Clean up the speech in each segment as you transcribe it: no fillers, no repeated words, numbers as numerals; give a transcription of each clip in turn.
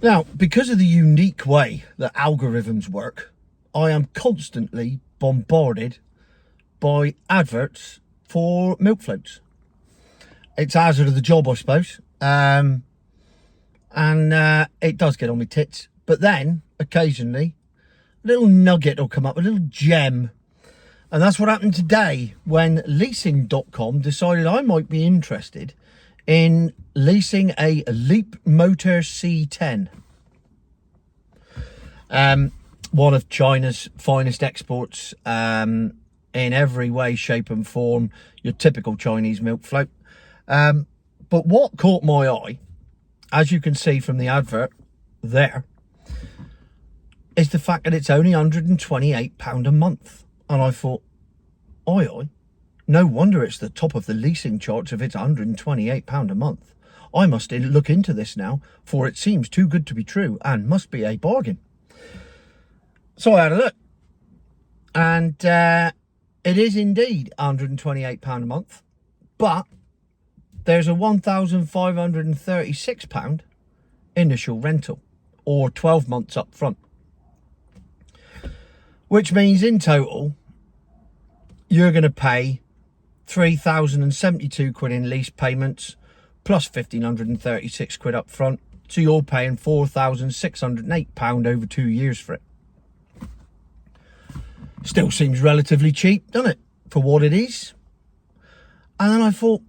Now, because of the unique way that algorithms work, I am constantly bombarded by adverts for milk floats. It's hazard of the job, I suppose. And it does get on my tits. But then, occasionally, a little nugget will come up, a little gem. And that's what happened today when leasing.com decided I might be interested in leasing a Leapmotor C10. One of China's finest exports, in every way, shape and form, your typical Chinese milk float. But what caught my eye, as you can see from the advert there, is the fact that it's only £128 a month. And I thought, oi, no wonder it's the top of the leasing charts if it's £128 a month. I must look into this now, for it seems too good to be true and must be a bargain. So I had a look. And it is indeed £128 a month. But there's a £1,536 initial rental, or 12 months up front. Which means in total, you're going to pay £3,072 in lease payments, plus £1,536 up front. So you're paying £4,608 over 2 years for it. Still seems relatively cheap, doesn't it, for what it is? And then I thought,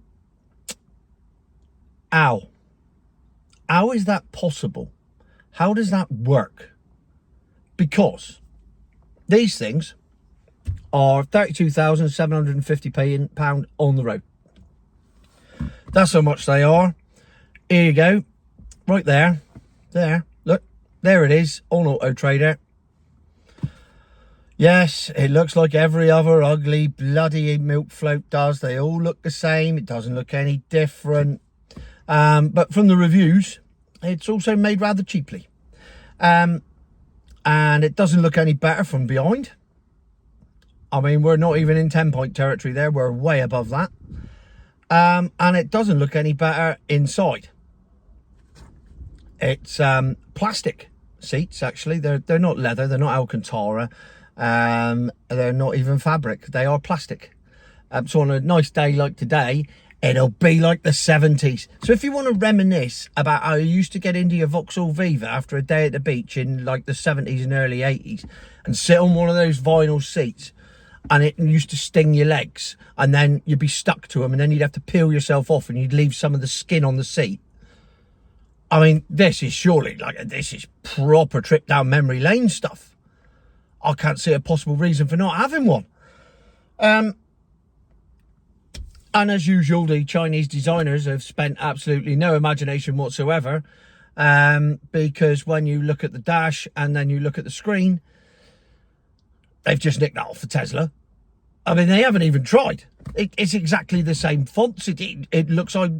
how is that possible? How does that work? Because these things are £32,750 on the road. That's how much they are. Here you go. Right there. There. Look. There it is on Auto Trader. Yes, it looks like every other ugly, bloody milk float does. They all look the same. It doesn't look any different. But from the reviews, it's also made rather cheaply. And it doesn't look any better from behind. I mean, we're not even in 10-point territory there. We're way above that. And it doesn't look any better inside. It's plastic seats, actually. They're not leather. They're not Alcantara. They're not even fabric. They are plastic. So on a nice day like today, it'll be like the 70s. So if you want to reminisce about how you used to get into your Vauxhall Viva after a day at the beach in like the 70s and early 80s and sit on one of those vinyl seats, and it used to sting your legs, and then you'd be stuck to them, and then you'd have to peel yourself off and you'd leave some of the skin on the seat. I mean, this is proper trip down memory lane stuff. I can't see a possible reason for not having one. And as usual, the Chinese designers have spent absolutely no imagination whatsoever, because when you look at the dash and then you look at the screen, they've just nicked that off the Tesla. I mean, they haven't even tried. It's exactly the same fonts. It looks like,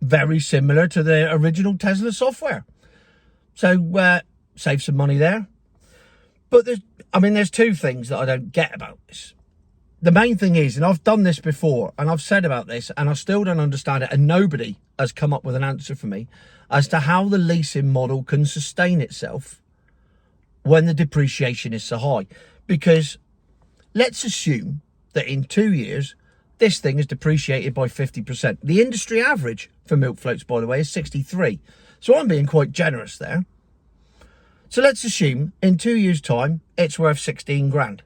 very similar to the original Tesla software. So, save some money there. But there's two things that I don't get about this. The main thing is, and I've done this before, and I've said about this, and I still don't understand it, and nobody has come up with an answer for me as to how the leasing model can sustain itself when the depreciation is so high. Because let's assume that in 2 years, this thing is depreciated by 50%. The industry average for milk floats, by the way, is 63. So I'm being quite generous there. So let's assume in 2 years' time, it's worth 16 grand.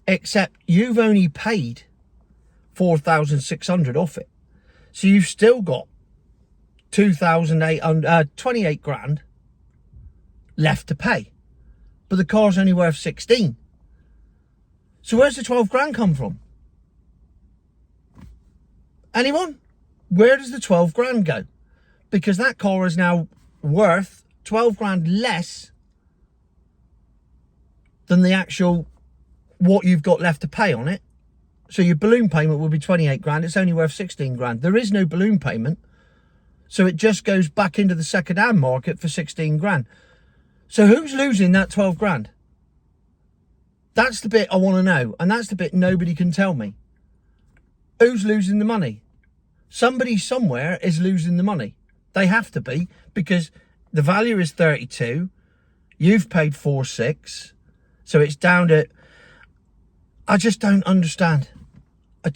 Except you've only paid 4,600 off it. So you've still got 28 grand left to pay. But the car's only worth 16. So where's the 12 grand come from? Anyone? Where does the 12 grand go? Because that car is now worth 12 grand less than the actual what you've got left to pay on it. So your balloon payment will be 28 grand. It's only worth 16 grand. There is no balloon payment. So it just goes back into the second-hand market for 16 grand. So who's losing that 12 grand? That's the bit I want to know. And that's the bit nobody can tell me. Who's losing the money? Somebody somewhere is losing the money. They have to be, because The value is 32. You've paid 4.6. So it's down to... I just don't understand. I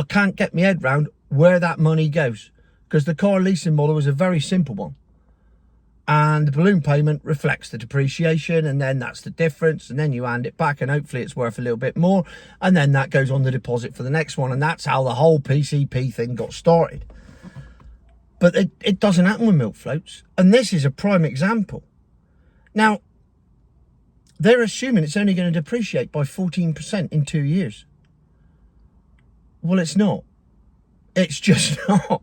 can't get my head round where that money goes. Because the car leasing model is a very simple one. And the balloon payment reflects the depreciation, and then that's the difference, and then you hand it back, and hopefully it's worth a little bit more, and then that goes on the deposit for the next one, and that's how the whole PCP thing got started. But it doesn't happen with milk floats, and this is a prime example. Now, they're assuming it's only going to depreciate by 14% in 2 years. Well, it's not. It's just not.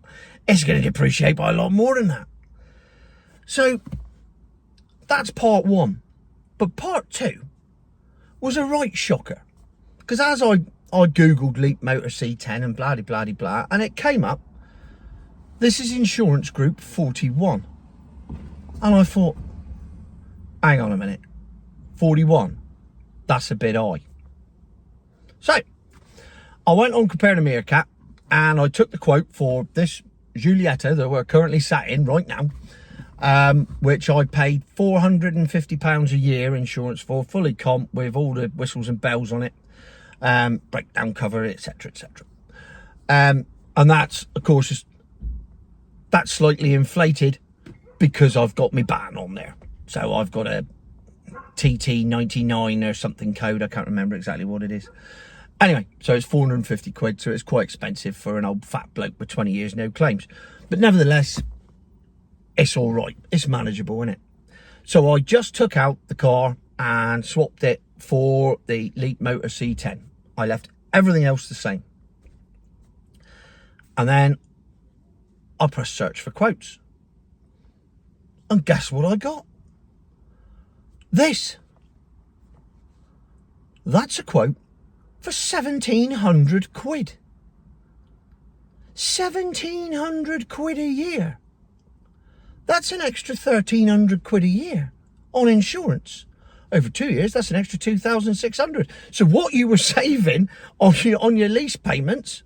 It's going to depreciate by a lot more than that. So, that's part one. But part two was a right shocker. Because as I Googled Leapmotor C10 and blah, blah, blah, blah, and it came up, this is insurance group 41. And I thought, hang on a minute, 41? That's a bit high. So, I went on Compare the Meerkat, and I took the quote for this Giulietta that we're currently sat in right now, which I paid £450 a year insurance for, fully comp with all the whistles and bells on it, breakdown cover, etc, etc. And that's, of course, that's slightly inflated because I've got my ban on there. So I've got a TT99 or something code, I can't remember exactly what it is. Anyway, so it's 450 quid, so it's quite expensive for an old fat bloke with 20 years, no claims. But nevertheless, it's all right. It's manageable, isn't it? So I just took out the car and swapped it for the Leapmotor C10. I left everything else the same. And then I pressed search for quotes. And guess what I got? This. That's a quote for 1,700 quid. 1,700 quid a year. That's an extra 1,300 quid a year on insurance. Over 2 years, that's an extra 2,600. So what you were saving on your lease payments,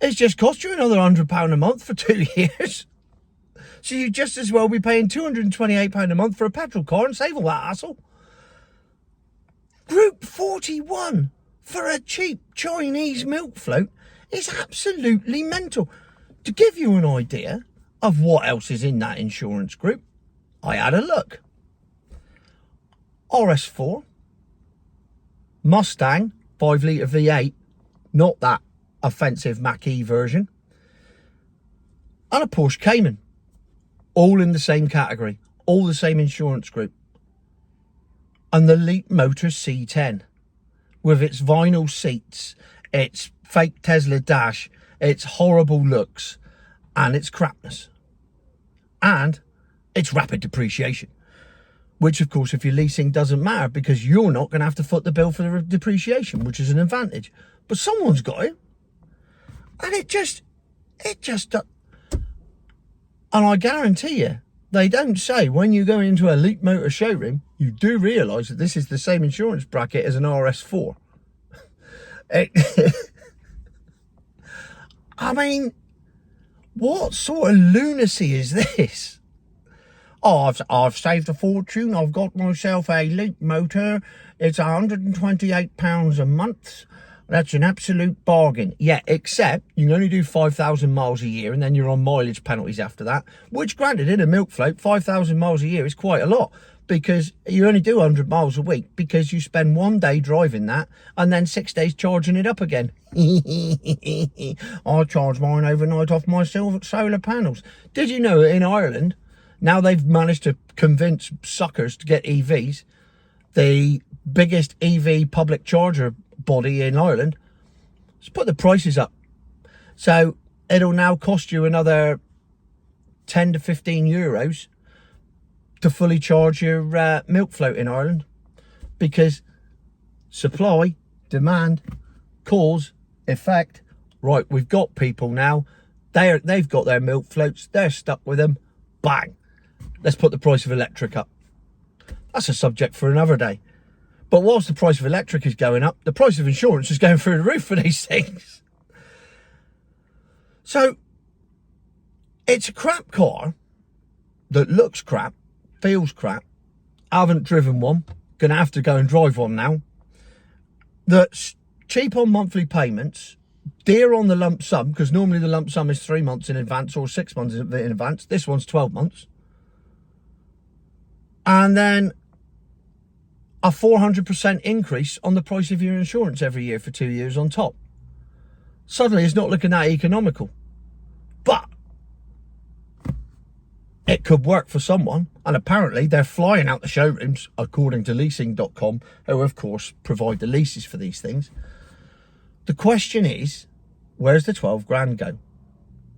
it's just cost you another £100 a month for 2 years. So you just as well be paying £228 a month for a petrol car and save all that hassle. Group 41 for a cheap Chinese milk float is absolutely mental. To give you an idea of what else is in that insurance group, I had a look. RS4, Mustang 5-litre V8, not that offensive Mach-E version, and a Porsche Cayman, all in the same category, all the same insurance group. And the Leapmotor C10 with its vinyl seats, its fake Tesla dash, its horrible looks, and its crapness, and its rapid depreciation, which of course if you're leasing doesn't matter because you're not going to have to foot the bill for the depreciation, which is an advantage, but someone's got it. And it just and I guarantee you, they don't say when you go into a Leapmotor showroom, you do realise that this is the same insurance bracket as an RS4. I mean, what sort of lunacy is this? Oh, I've saved a fortune. I've got myself a Leapmotor. It's £128 a month. That's an absolute bargain. Yeah, except you can only do 5,000 miles a year and then you're on mileage penalties after that, which granted in a milk float, 5,000 miles a year is quite a lot because you only do 100 miles a week because you spend 1 day driving that and then 6 days charging it up again. I charge mine overnight off my solar panels. Did you know that in Ireland, now they've managed to convince suckers to get EVs, the biggest EV public charger body in Ireland, let's put the prices up. So it'll now cost you another 10 to 15 euros to fully charge your milk float in Ireland, because supply, demand, cause, effect. Right, we've got people now, they've got their milk floats, they're stuck with them, bang, let's put the price of electric up. That's a subject for another day. But whilst the price of electric is going up, the price of insurance is going through the roof for these things. So, it's a crap car, that looks crap, feels crap, haven't driven one, gonna have to go and drive one now, that's cheap on monthly payments, dear on the lump sum, because normally the lump sum is 3 months in advance or 6 months in advance. This one's 12 months. And then a 400% increase on the price of your insurance every year for 2 years on top. Suddenly it's not looking that economical. But it could work for someone. And apparently they're flying out the showrooms, according to leasing.com, who of course provide the leases for these things. The question is, where's the 12 grand go?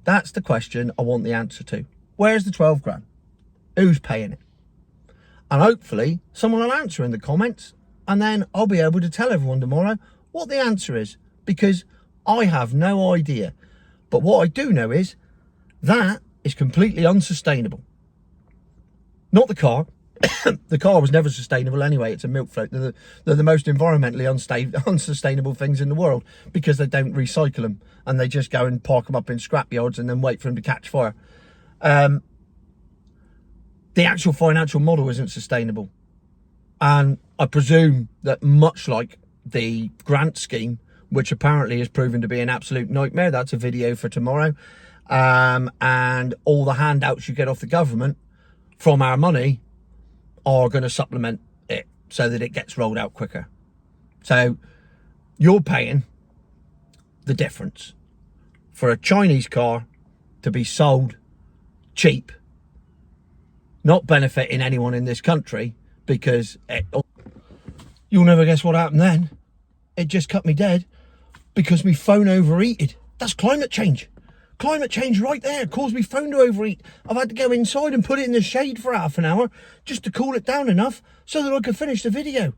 That's the question I want the answer to. Where's the 12 grand? Who's paying it? And hopefully someone will answer in the comments, and then I'll be able to tell everyone tomorrow what the answer is, because I have no idea. But what I do know is that is completely unsustainable. Not the car. The car was never sustainable anyway. It's a milk float. They're the most environmentally unsustainable things in the world, because they don't recycle them and they just go and park them up in scrap yards and then wait for them to catch fire. The actual financial model isn't sustainable. And I presume that, much like the grant scheme, which apparently is proven to be an absolute nightmare, that's a video for tomorrow, and all the handouts you get off the government from our money are going to supplement it so that it gets rolled out quicker. So you're paying the difference for a Chinese car to be sold cheap, not benefiting anyone in this country, because you'll never guess what happened then. It just cut me dead because my phone overheated. That's climate change. Climate change right there caused me phone to overheat. I've had to go inside and put it in the shade for half an hour just to cool it down enough so that I could finish the video.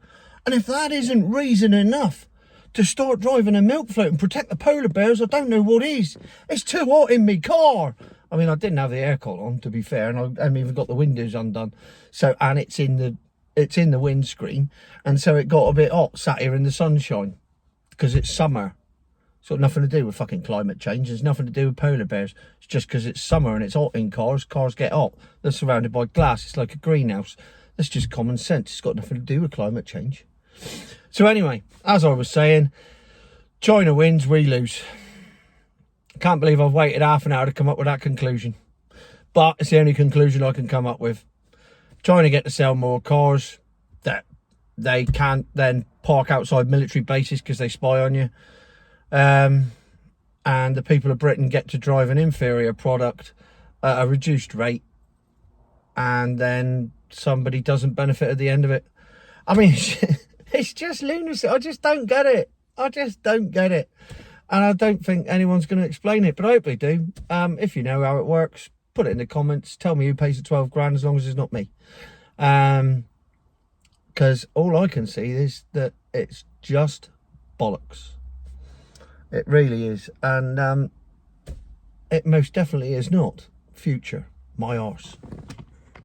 And if that isn't reason enough to start driving a milk float and protect the polar bears, I don't know what is. It's too hot in me car. I mean, I didn't have the aircon on, to be fair, and I haven't even got the windows undone. So, and it's in the windscreen, and so it got a bit hot sat here in the sunshine because it's summer. It's got nothing to do with fucking climate change. It's nothing to do with polar bears. It's just because it's summer and it's hot in cars. Cars get hot. They're surrounded by glass. It's like a greenhouse. That's just common sense. It's got nothing to do with climate change. So anyway, as I was saying, China wins, we lose. Can't believe I've waited half an hour to come up with that conclusion. But it's the only conclusion I can come up with. China get to sell more cars that they can't then park outside military bases because they spy on you. And the people of Britain get to drive an inferior product at a reduced rate, and then somebody doesn't benefit at the end of it. I mean, it's just lunacy. I just don't get it. I just don't get it. And I don't think anyone's going to explain it, but I hope they do. If you know how it works, put it in the comments. Tell me who pays the 12 grand, as long as it's not me. Because all I can see is that it's just bollocks. It really is. And it most definitely is not future my arse.